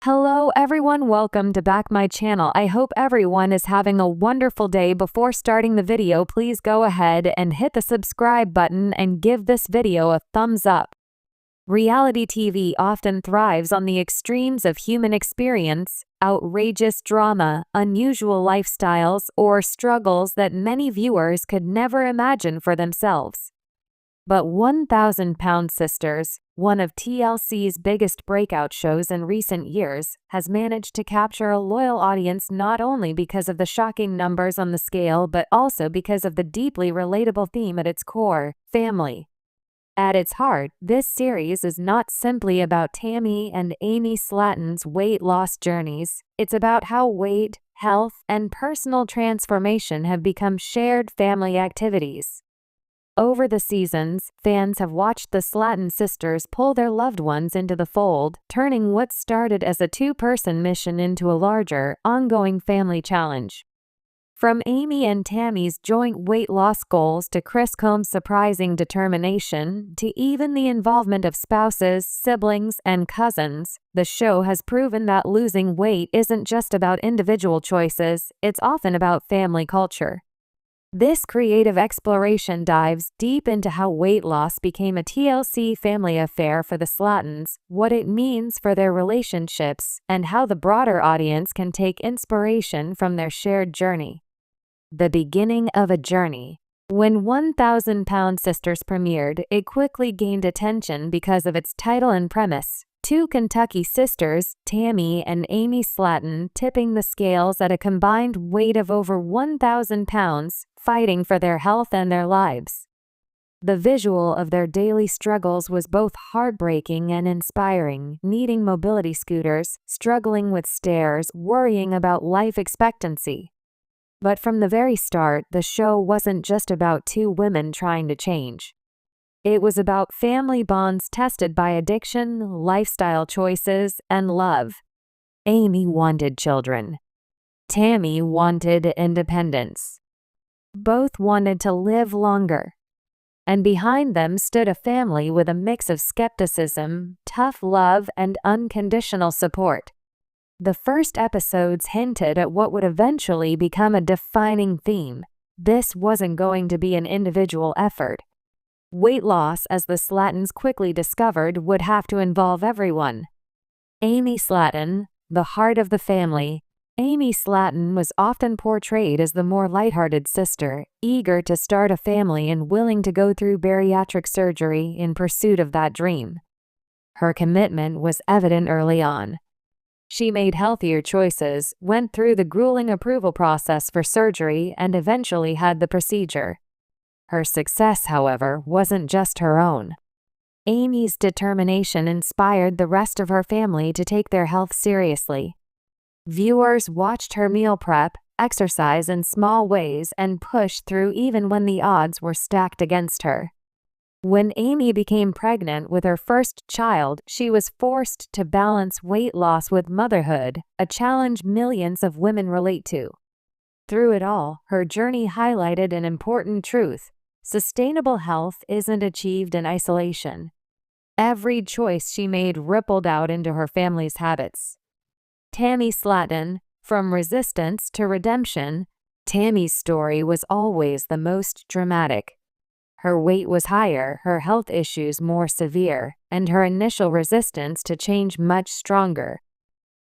Hello everyone, welcome to back my channel. I hope everyone is having a wonderful day. Before starting the video, please go ahead and hit the subscribe button and give this video a thumbs up. Reality TV often thrives on the extremes of human experience, outrageous drama, unusual lifestyles, or struggles that many viewers could never imagine for themselves. But 1,000-Pound Sisters, one of TLC's biggest breakout shows in recent years, has managed to capture a loyal audience not only because of the shocking numbers on the scale but also because of the deeply relatable theme at its core: family. At its heart, this series is not simply about Tammy and Amy Slatton's weight loss journeys. It's about how weight, health, and personal transformation have become shared family activities. Over the seasons, fans have watched the Slatton sisters pull their loved ones into the fold, turning what started as a two-person mission into a larger, ongoing family challenge. From Amy and Tammy's joint weight loss goals to Chris Combs' surprising determination, to even the involvement of spouses, siblings, and cousins, the show has proven that losing weight isn't just about individual choices, it's often about family culture. This creative exploration dives deep into how weight loss became a TLC family affair for the Slattons, what it means for their relationships, and how the broader audience can take inspiration from their shared journey. The beginning of a journey. When 1,000-Pound Sisters premiered, it quickly gained attention because of its title and premise. Two Kentucky sisters, Tammy and Amy Slatton, tipping the scales at a combined weight of over 1,000 pounds, fighting for their health and their lives. The visual of their daily struggles was both heartbreaking and inspiring, needing mobility scooters, struggling with stairs, worrying about life expectancy. But from the very start, the show wasn't just about two women trying to change. It was about family bonds tested by addiction, lifestyle choices, and love. Amy wanted children. Tammy wanted independence. Both wanted to live longer. And behind them stood a family with a mix of skepticism, tough love, and unconditional support. The first episodes hinted at what would eventually become a defining theme. This wasn't going to be an individual effort. Weight loss, as the Slattons quickly discovered, would have to involve everyone. Amy Slatton, the heart of the family. Amy Slatton was often portrayed as the more lighthearted sister, eager to start a family and willing to go through bariatric surgery in pursuit of that dream. Her commitment was evident early on. She made healthier choices, went through the grueling approval process for surgery, and eventually had the procedure. Her success, however, wasn't just her own. Amy's determination inspired the rest of her family to take their health seriously. Viewers watched her meal prep, exercise in small ways, and push through even when the odds were stacked against her. When Amy became pregnant with her first child, she was forced to balance weight loss with motherhood, a challenge millions of women relate to. Through it all, her journey highlighted an important truth: sustainable health isn't achieved in isolation. Every choice she made rippled out into her family's habits. Tammy Slatton, from resistance to redemption. Tammy's story was always the most dramatic. Her weight was higher, her health issues more severe, and her initial resistance to change much stronger.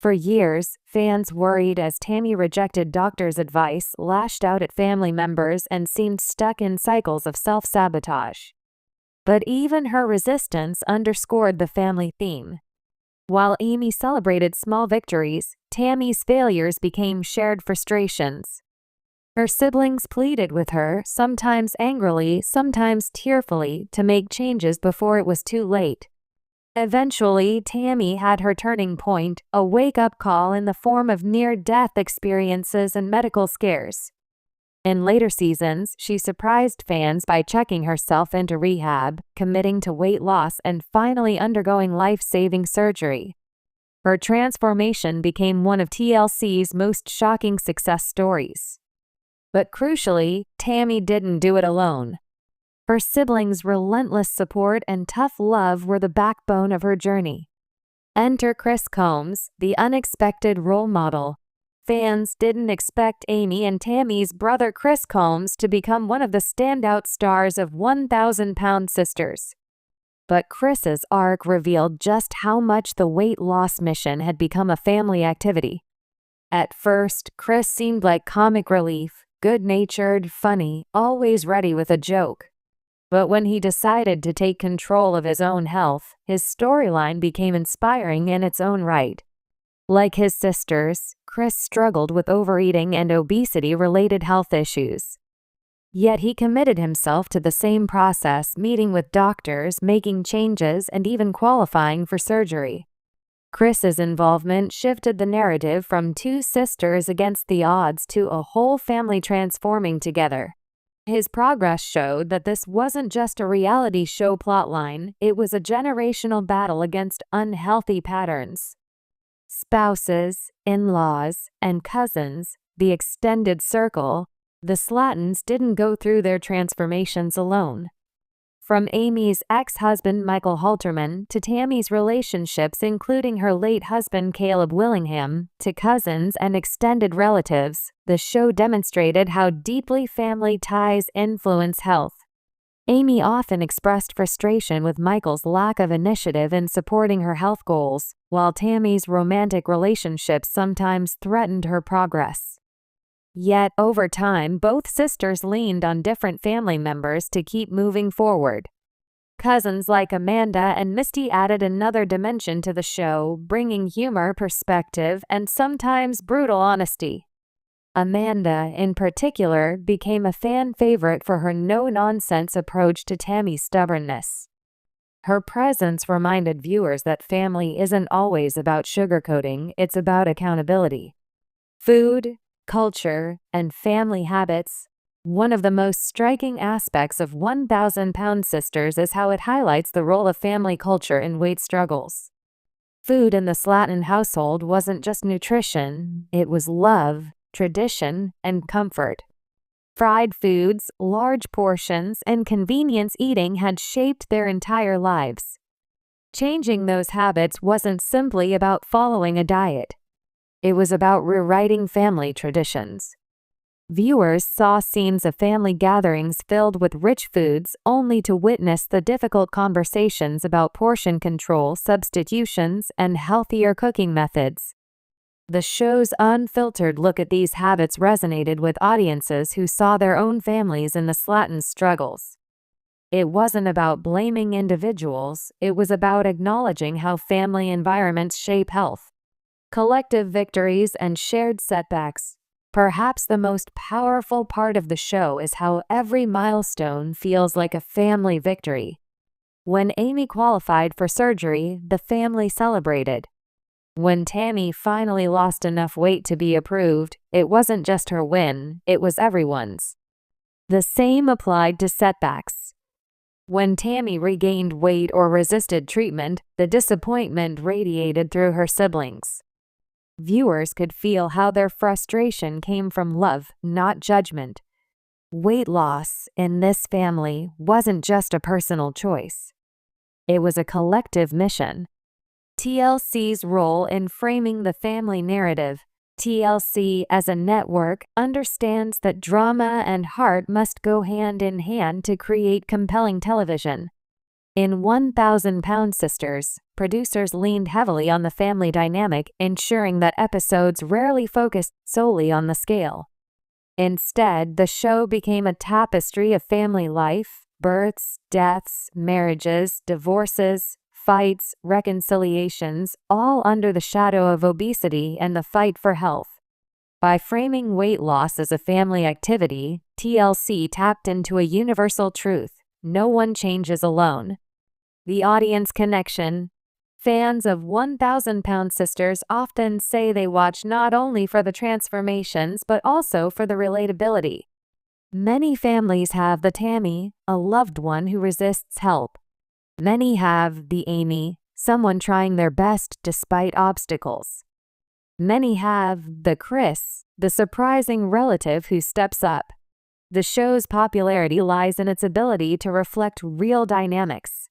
For years, fans worried as Tammy rejected doctors' advice, lashed out at family members, and seemed stuck in cycles of self-sabotage. But even her resistance underscored the family theme. While Amy celebrated small victories, Tammy's failures became shared frustrations. Her siblings pleaded with her, sometimes angrily, sometimes tearfully, to make changes before it was too late. Eventually, Tammy had her turning point, a wake-up call in the form of near-death experiences and medical scares. In later seasons, she surprised fans by checking herself into rehab, committing to weight loss, and finally undergoing life-saving surgery. Her transformation became one of TLC's most shocking success stories. But crucially, Tammy didn't do it alone. Her siblings' relentless support and tough love were the backbone of her journey. Enter Chris Combs, the unexpected role model. Fans didn't expect Amy and Tammy's brother Chris Combs to become one of the standout stars of 1,000-Pound Sisters. But Chris's arc revealed just how much the weight loss mission had become a family activity. At first, Chris seemed like comic relief, good-natured, funny, always ready with a joke. But when he decided to take control of his own health, his storyline became inspiring in its own right. Like his sisters, Chris struggled with overeating and obesity-related health issues. Yet he committed himself to the same process, meeting with doctors, making changes, and even qualifying for surgery. Chris's involvement shifted the narrative from two sisters against the odds to a whole family transforming together. His progress showed that this wasn't just a reality show plotline, it was a generational battle against unhealthy patterns. Spouses, in-laws, and cousins, the extended circle, the Slattons didn't go through their transformations alone. From Amy's ex-husband Michael Halterman to Tammy's relationships including her late husband Caleb Willingham to cousins and extended relatives, the show demonstrated how deeply family ties influence health. Amy often expressed frustration with Michael's lack of initiative in supporting her health goals, while Tammy's romantic relationships sometimes threatened her progress. Yet, over time, both sisters leaned on different family members to keep moving forward. Cousins like Amanda and Misty added another dimension to the show, bringing humor, perspective, and sometimes brutal honesty. Amanda, in particular, became a fan favorite for her no-nonsense approach to Tammy's stubbornness. Her presence reminded viewers that family isn't always about sugarcoating, it's about accountability. Food, culture, and family habits. One of the most striking aspects of 1,000-Pound Sisters is how it highlights the role of family culture in weight struggles. Food in the Slatton household wasn't just nutrition, it was love, tradition, and comfort. Fried foods, large portions, and convenience eating had shaped their entire lives. Changing those habits wasn't simply about following a diet. It was about rewriting family traditions. Viewers saw scenes of family gatherings filled with rich foods only to witness the difficult conversations about portion control, substitutions, and healthier cooking methods. The show's unfiltered look at these habits resonated with audiences who saw their own families in the Slattons' struggles. It wasn't about blaming individuals, it was about acknowledging how family environments shape health. Collective victories and shared setbacks. Perhaps the most powerful part of the show is how every milestone feels like a family victory. When Amy qualified for surgery, the family celebrated. When Tammy finally lost enough weight to be approved, it wasn't just her win, it was everyone's. The same applied to setbacks. When Tammy regained weight or resisted treatment, the disappointment radiated through her siblings. Viewers could feel how their frustration came from love, not judgment. Weight loss in this family wasn't just a personal choice. It was a collective mission. TLC's role in framing the family narrative. TLC, as a network, understands that drama and heart must go hand in hand to create compelling television. In 1,000-Pound Sisters, producers leaned heavily on the family dynamic, ensuring that episodes rarely focused solely on the scale. Instead, the show became a tapestry of family life, births, deaths, marriages, divorces, fights, reconciliations, all under the shadow of obesity and the fight for health. By framing weight loss as a family activity, TLC tapped into a universal truth: no one changes alone. The audience connection. Fans of 1,000-Pound Sisters often say they watch not only for the transformations but also for the relatability. Many families have the Tammy, a loved one who resists help. Many have the Amy, someone trying their best despite obstacles. Many have the Chris, the surprising relative who steps up. The show's popularity lies in its ability to reflect real dynamics.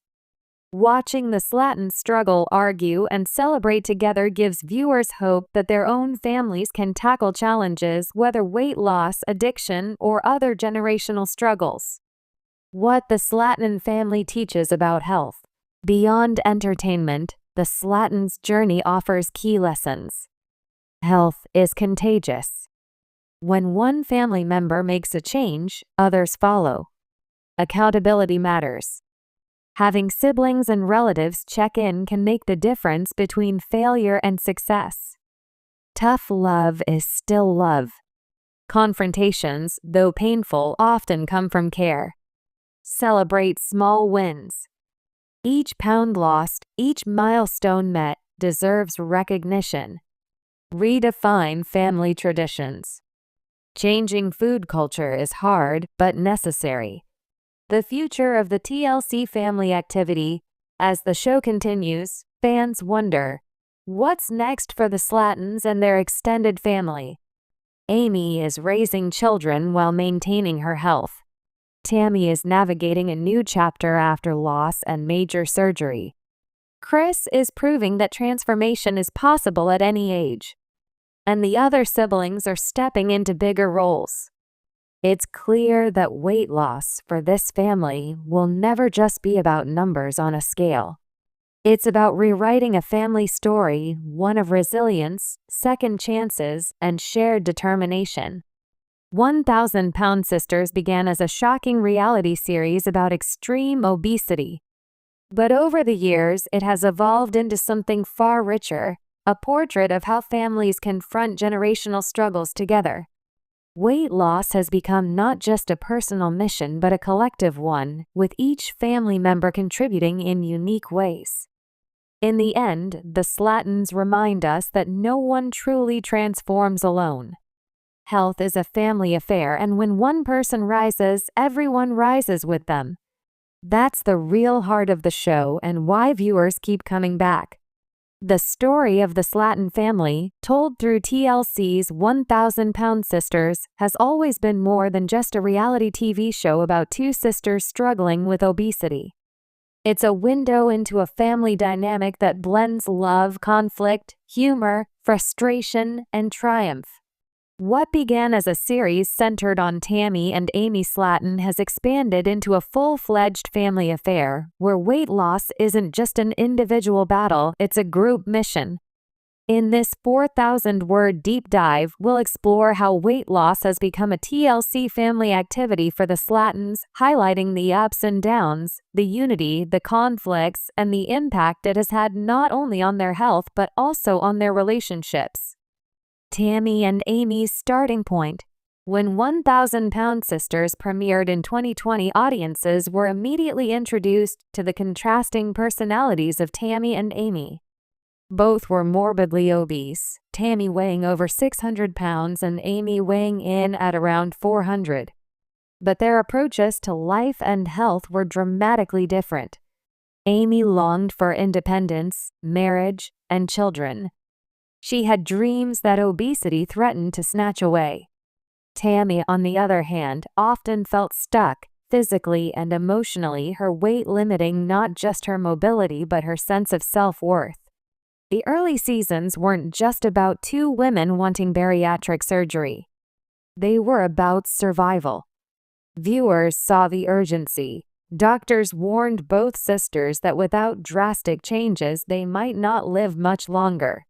Watching the Slattons struggle, argue, and celebrate together gives viewers hope that their own families can tackle challenges, whether weight loss, addiction, or other generational struggles. What the Slatton family teaches about health. Beyond entertainment, the Slattons' journey offers key lessons. Health is contagious. When one family member makes a change, others follow. Accountability matters. Having siblings and relatives check in can make the difference between failure and success. Tough love is still love. Confrontations, though painful, often come from care. Celebrate small wins. Each pound lost, each milestone met, deserves recognition. Redefine family traditions. Changing food culture is hard but necessary. The future of the TLC family activity. As the show continues, fans wonder, what's next for the Slattons and their extended family? Amy is raising children while maintaining her health. Tammy is navigating a new chapter after loss and major surgery. Chris is proving that transformation is possible at any age. And the other siblings are stepping into bigger roles. It's clear that weight loss for this family will never just be about numbers on a scale. It's about rewriting a family story, one of resilience, second chances, and shared determination. 1,000 Pound Sisters began as a shocking reality series about extreme obesity. But over the years, it has evolved into something far richer, a portrait of how families confront generational struggles together. Weight loss has become not just a personal mission but a collective one, with each family member contributing in unique ways. In the end, the Slattons remind us that no one truly transforms alone. Health is a family affair, and when one person rises, everyone rises with them. That's the real heart of the show and why viewers keep coming back. The story of the Slatton family, told through TLC's 1,000 Pound Sisters, has always been more than just a reality TV show about two sisters struggling with obesity. It's a window into a family dynamic that blends love, conflict, humor, frustration, and triumph. What began as a series centered on Tammy and Amy Slatton has expanded into a full-fledged family affair, where weight loss isn't just an individual battle, it's a group mission. In this 4,000-word deep dive, we'll explore how weight loss has become a TLC family activity for the Slattons, highlighting the ups and downs, the unity, the conflicts, and the impact it has had not only on their health but also on their relationships. Tammy and Amy's starting point. When 1,000 Pound Sisters premiered in 2020, audiences were immediately introduced to the contrasting personalities of Tammy and Amy. Both were morbidly obese, Tammy weighing over 600 pounds and Amy weighing in at around 400. But their approaches to life and health were dramatically different. Amy longed for independence, marriage, and children. She had dreams that obesity threatened to snatch away. Tammy, on the other hand, often felt stuck, physically and emotionally, her weight limiting not just her mobility but her sense of self-worth. The early seasons weren't just about two women wanting bariatric surgery. They were about survival. Viewers saw the urgency. Doctors warned both sisters that without drastic changes, they might not live much longer.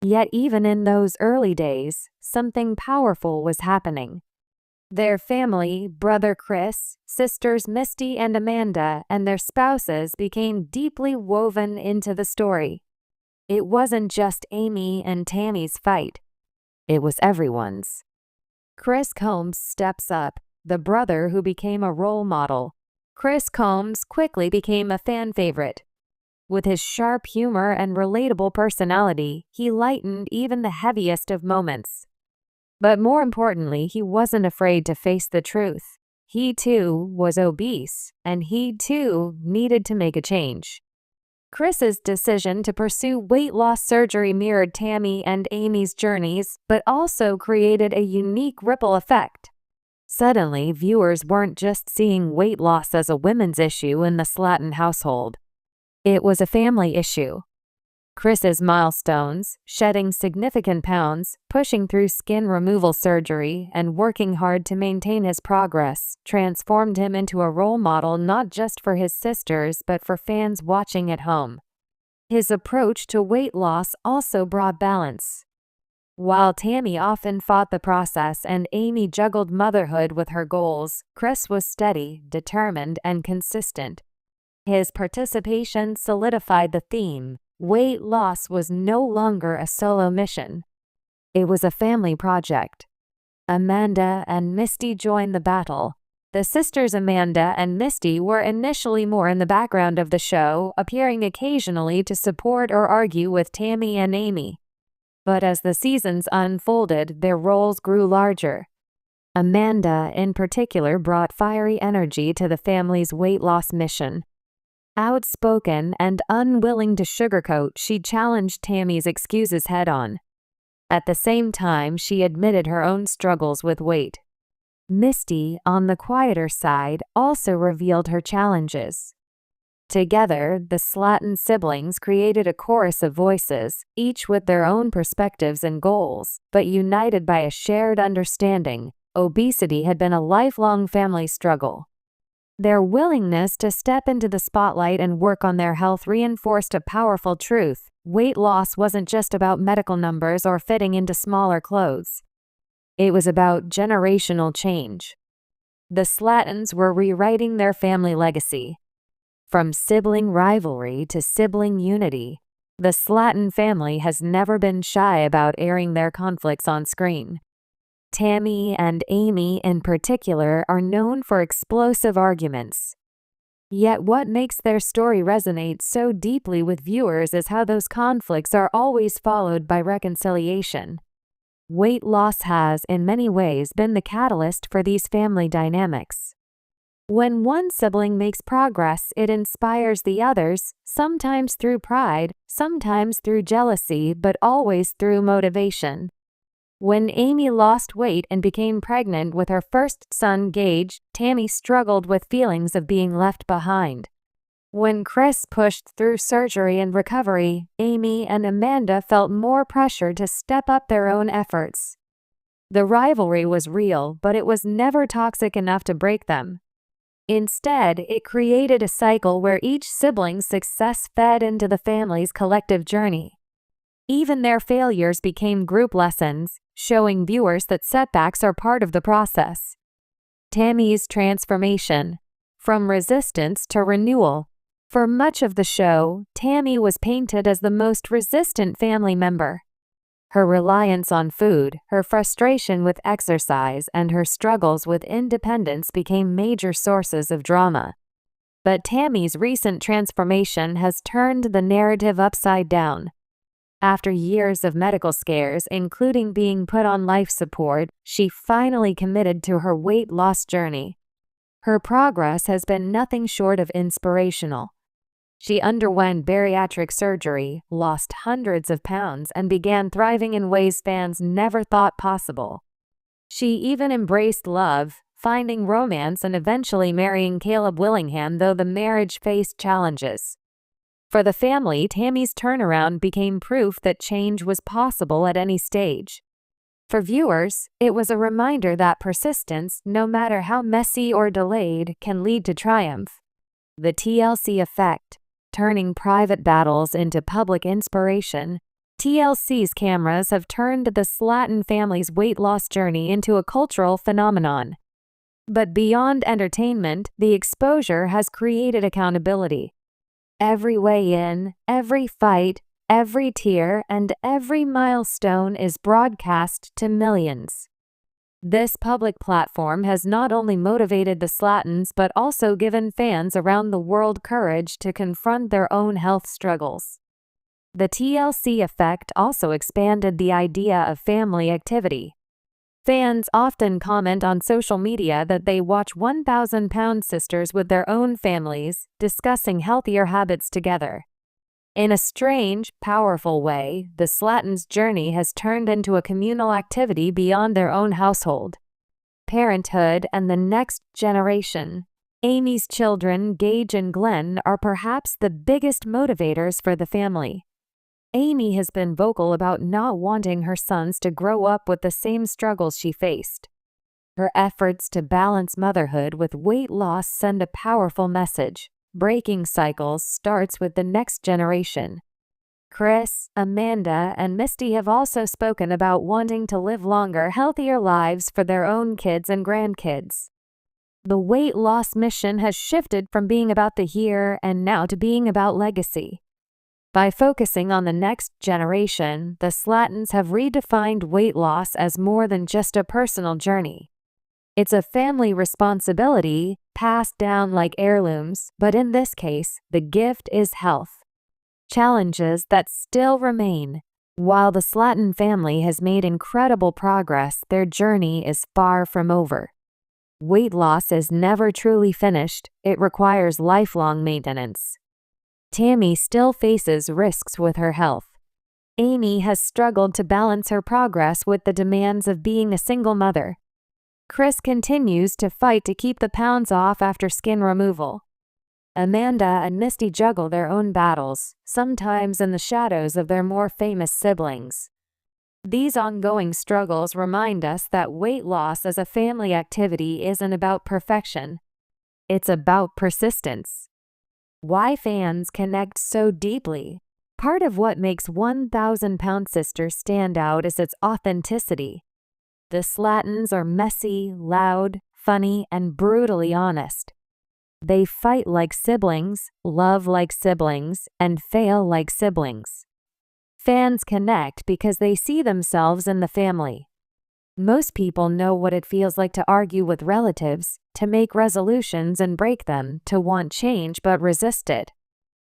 Yet even in those early days, something powerful was happening. Their family, brother Chris, sisters Misty and Amanda, and their spouses became deeply woven into the story. It wasn't just Amy and Tammy's fight. It was everyone's. Chris Combs steps up, the brother who became a role model. Chris Combs quickly became a fan favorite. With his sharp humor and relatable personality, he lightened even the heaviest of moments. But more importantly, he wasn't afraid to face the truth. He too was obese, and he too needed to make a change. Chris's decision to pursue weight loss surgery mirrored Tammy and Amy's journeys, but also created a unique ripple effect. Suddenly, viewers weren't just seeing weight loss as a women's issue in the Slatton household. It was a family issue. Chris's milestones, shedding significant pounds, pushing through skin removal surgery, and working hard to maintain his progress, transformed him into a role model not just for his sisters but for fans watching at home. His approach to weight loss also brought balance. While Tammy often fought the process and Amy juggled motherhood with her goals, Chris was steady, determined, and consistent. His participation solidified the theme. Weight loss was no longer a solo mission. It was a family project. Amanda and Misty joined the battle. The sisters Amanda and Misty were initially more in the background of the show, appearing occasionally to support or argue with Tammy and Amy. But as the seasons unfolded, their roles grew larger. Amanda, in particular, brought fiery energy to the family's weight loss mission. Outspoken and unwilling to sugarcoat, she challenged Tammy's excuses head-on. At the same time, she admitted her own struggles with weight. Misty, on the quieter side, also revealed her challenges. Together, the Slatton siblings created a chorus of voices, each with their own perspectives and goals, but united by a shared understanding. Obesity had been a lifelong family struggle. Their willingness to step into the spotlight and work on their health reinforced a powerful truth. Weight loss wasn't just about medical numbers or fitting into smaller clothes. It was about generational change. The Slattons were rewriting their family legacy. From sibling rivalry to sibling unity, the Slatton family has never been shy about airing their conflicts on screen. Tammy and Amy in particular are known for explosive arguments. Yet what makes their story resonate so deeply with viewers is how those conflicts are always followed by reconciliation. Weight loss has, in many ways, been the catalyst for these family dynamics. When one sibling makes progress, it inspires the others, sometimes through pride, sometimes through jealousy, but always through motivation. When Amy lost weight and became pregnant with her first son, Gage, Tammy struggled with feelings of being left behind. When Chris pushed through surgery and recovery, Amy and Amanda felt more pressure to step up their own efforts. The rivalry was real, but it was never toxic enough to break them. Instead, it created a cycle where each sibling's success fed into the family's collective journey. Even their failures became group lessons, showing viewers that setbacks are part of the process. Tammy's transformation. From resistance to renewal. For much of the show, Tammy was painted as the most resistant family member. Her reliance on food, her frustration with exercise, and her struggles with independence became major sources of drama. But Tammy's recent transformation has turned the narrative upside down. After years of medical scares, including being put on life support, she finally committed to her weight loss journey. Her progress has been nothing short of inspirational. She underwent bariatric surgery, lost hundreds of pounds, and began thriving in ways fans never thought possible. She even embraced love, finding romance and eventually marrying Caleb Willingham, though the marriage faced challenges. For the family, Tammy's turnaround became proof that change was possible at any stage. For viewers, it was a reminder that persistence, no matter how messy or delayed, can lead to triumph. The TLC effect. Turning private battles into public inspiration. TLC's cameras have turned the Slatton family's weight loss journey into a cultural phenomenon. But beyond entertainment, the exposure has created accountability. Every weigh-in, every fight, every tear, and every milestone is broadcast to millions. This public platform has not only motivated the Slattons but also given fans around the world courage to confront their own health struggles. The TLC effect also expanded the idea of family activity. Fans often comment on social media that they watch 1,000-pound sisters with their own families, discussing healthier habits together. In a strange, powerful way, the Slattons' journey has turned into a communal activity beyond their own household. Parenthood and the next generation. Amy's children, Gage and Glenn, are perhaps the biggest motivators for the family. Amy has been vocal about not wanting her sons to grow up with the same struggles she faced. Her efforts to balance motherhood with weight loss send a powerful message. Breaking cycles starts with the next generation. Chris, Amanda, and Misty have also spoken about wanting to live longer, healthier lives for their own kids and grandkids. The weight loss mission has shifted from being about the here and now to being about legacy. By focusing on the next generation, the Slattons have redefined weight loss as more than just a personal journey. It's a family responsibility, passed down like heirlooms, but in this case, the gift is health. Challenges that still remain. While the Slatton family has made incredible progress, their journey is far from over. Weight loss is never truly finished, it requires lifelong maintenance. Tammy still faces risks with her health. Amy has struggled to balance her progress with the demands of being a single mother. Chris continues to fight to keep the pounds off after skin removal. Amanda and Misty juggle their own battles, sometimes in the shadows of their more famous siblings. These ongoing struggles remind us that weight loss as a family activity isn't about perfection. It's about persistence. Why fans connect so deeply? Part of what makes 1,000 Pound Sisters stand out is its authenticity. The Slattons are messy, loud, funny, and brutally honest. They fight like siblings, love like siblings, and fail like siblings. Fans connect because they see themselves in the family. Most people know what it feels like to argue with relatives, to make resolutions and break them, to want change but resist it.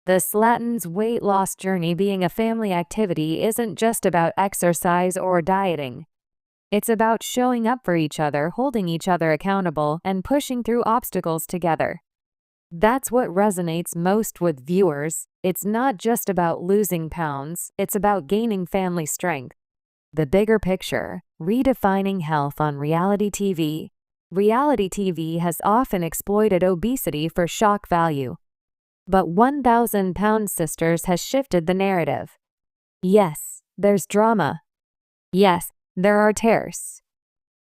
The Slattons' weight loss journey being a family activity isn't just about exercise or dieting. It's about showing up for each other, holding each other accountable, and pushing through obstacles together. That's what resonates most with viewers. It's not just about losing pounds, it's about gaining family strength. The bigger picture, redefining health on reality TV. Reality TV has often exploited obesity for shock value. But 1,000 Pound Sisters has shifted the narrative. Yes, there's drama. Yes, there are tears.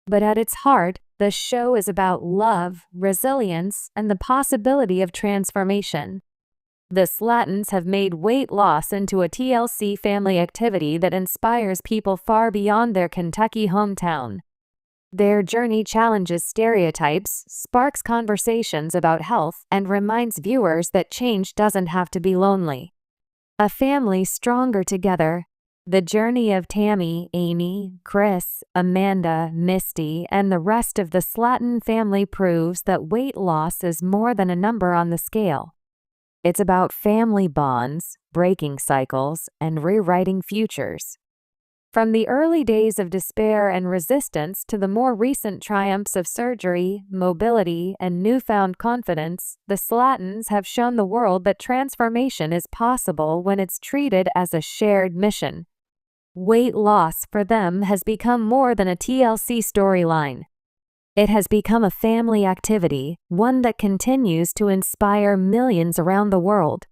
But at its heart, the show is about love, resilience, and the possibility of transformation. The Slattons have made weight loss into a TLC family activity that inspires people far beyond their Kentucky hometown. Their journey challenges stereotypes, sparks conversations about health, and reminds viewers that change doesn't have to be lonely. A family stronger together. The journey of Tammy, Amy, Chris, Amanda, Misty, and the rest of the Slatton family proves that weight loss is more than a number on the scale. It's about family bonds, breaking cycles, and rewriting futures. From the early days of despair and resistance to the more recent triumphs of surgery, mobility, and newfound confidence, the Slattons have shown the world that transformation is possible when it's treated as a shared mission. Weight loss for them has become more than a TLC storyline. It has become a family activity, one that continues to inspire millions around the world.